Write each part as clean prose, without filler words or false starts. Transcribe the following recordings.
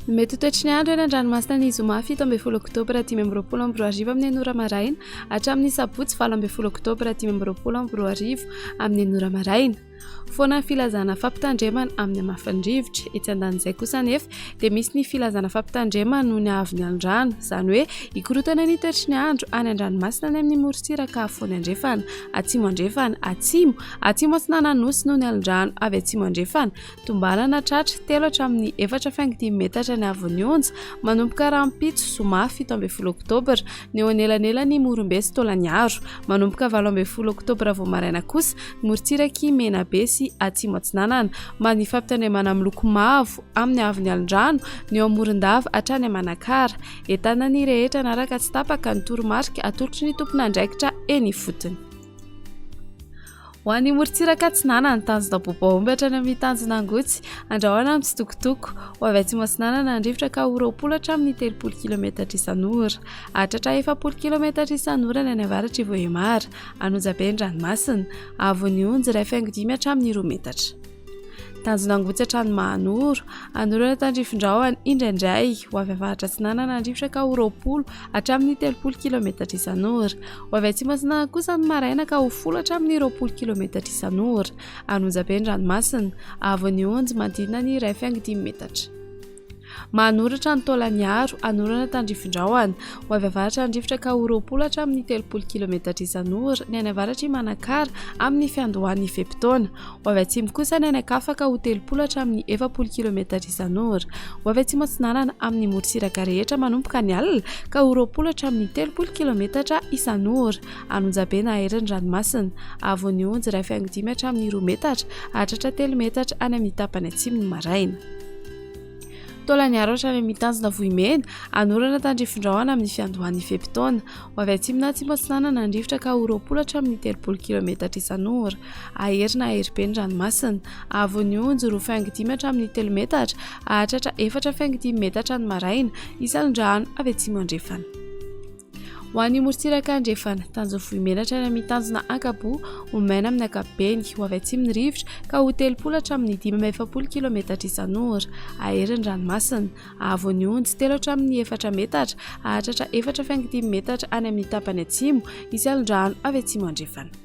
Mety ho toetry ny andro eny an-dranomasina ny zoma 7 oktobra 2024 amin'ny enora maraina hatramin'ny sabotsy 7 oktobra 2024 amin'ny enora maraina. Foana ny filazana fampitandremana amin'ny hamafandrivotra. Etsy andan'izay kosa anefa dia misy ny filazana fampitandremana noho ny haavon'ny androany, izany hoe hikorotana ny toetry ny andro any an-dranomasina ny amin'ny morotsiraka afovoany andrefana, atsimo andrefana, atsimo atsinana nosy noho ny androany avy atsimo andrefana, tombalana tratra 3 hatramin'ny 4.5 metatra ny haavon'ny onja, manomboka rampitso zoma 17 oktobra ny eo anelanelany Morombe sy Taolagnaro, manomboka 18 oktobra vao maraina kosa ny morotsiraka Menabe sy atsimo atsinanana, ny fampitandremana amin'ny loko mavo amin'ny haavon'ny alondrano ny eo Amorondava hatrany Manakara, entana ny rehetra naraka tsy tapaka ny toromarika atolotry ny tompon'andraikitra eny ifotony. Ho an'ny morotsiraka atsinanana ny tanjona Bobaomby hatrany amin'ny tanjona Angotsy, andrahoana amin'ny Tsitokotoko, ho avy atsimo atsinanana andrivotra ka ho 20 hatramin'ny 30 km isan'ora, hatratra 40 km isan'ora ny any avaratra Vohemara, Anonjabe ny ranomasina, haavon'ny onja 1.5 hatramin'ny 2 metatra. Tanjona Angotsy hatrany Mahanoro, anorana tandrifondrahona indraindray ho avy avaratra atsinanana andrivotra ka ho 20 hatramin'ny 30 km isan'ora, ho avy atsimo atsinanana kosa ny maraina ka ho 10 hatramin'ny 20 km isan'ora, Anonjabe ny ranomasina, haavon'ny onja manodidina ny 1.5 metatra. Mahanoratra ny Taolagnaro, anorana tandrifondrahona, ho avy avaratra andrivotra ka ho 20 hatramin'ny 30 km isan'ora ny any avaratra Manakara amin'ny fiandohan'ny fepitaona, ho avy atsimo kosa ny any Ankafa ka ho 30 hatramin'ny 40 km isan'ora, ho avy atsimo atsinanana amin'ny morotsiraka rehetra manomboka ny alina ka ho 20 hatramin'ny 30 km isan'ora, Anonjabe na Hery ny ranomasina, haavon'ny onja 1.5 hatramin'ny 2 metatra, hatratra 3 metatra any amin'ny tapany atsimo ny maraina. Taolagnaro hatrany amin'ny tanjona Vohimena, anorana tandrifondrahona amin'ny fiandohan'ny fepitaona, ho avy atsimo na atsimo atsinanana andrivotra ka ho 20 hatramin'ny 30 km isan'ora, Ahery na Aheribe ny ranomasina, haavon'ny onja 2.5 hatramin'ny 3 metatra, hatratra 4.5 metatra ny maraina isan'andrano avy atsimo andrefana. Ho an'ny morotsiraka andrefana, tanjona Vohimena hatrany amin'ny tanjona Ankabo, Omaina amin'ny ankapobeny, ho avy atsimo ny rivotra ka ho 30 hatramin'ny 5.0 km isan'ora, Ahery ny ranomasina, haavon'ny onja 3 hatramin'ny 4 metatra, hatratra 4.5 metatra any amin'ny tapany atsimo isan'andrano avy atsimo andrefana.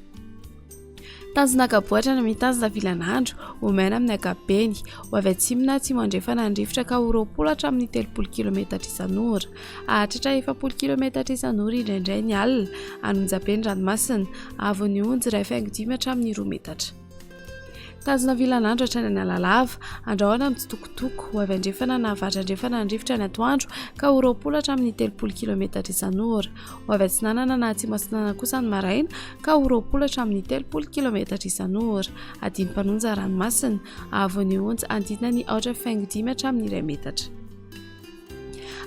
Tanjona Ankabo hatrany amin'ny tanjona Vilanandro, Omaina amin'ny ankapobeny, ho avy atsimo na atsimo andrefana andrivotra ka ho 20 hatramin'ny 30 km isan'ora, hatratra 40 km isan'ora indraindray ny alina, Anonjabe ny ranomasina, haavon'ny onja 1.5 hatramin'ny 2 metatra. Tanjona Vilanandro hatrany Analalava, andrahoana amin'ny Tsitokotoko, ho avy andrefana na avaratra andrefana andrivotra ny atoandro ka ho 20 hatramin'ny 30 km isan'ora, ho avy atsinanana na atsimo atsinanana kosa ny maraina ka ho 20 hatramin'ny 30 km isan'ora, Adimpanonja ranomasina, haavon'ny onja andidina ny 4.5 hatramin'ny 1 metatra.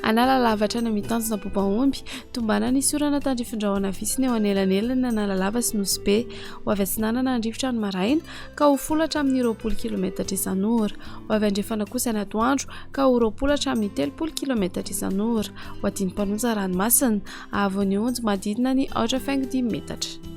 Analalava hatrany amin'ny tanjona Bobaomby, tombana ny sorana tandrifondrahona visiny eo anelanelany ny Analalava sy Nosy, ho avy atsinanana andrivotra ny maraina ka ho 10 hatramin'ny 20 km isan'ora, ho avy andrefana kosa ny atoandro ka ho 20 hatramin'ny 30 km isan'ora, ho Adimpanonja ranomasina, haavon'ny onja manodidina ny 4.5 metatra.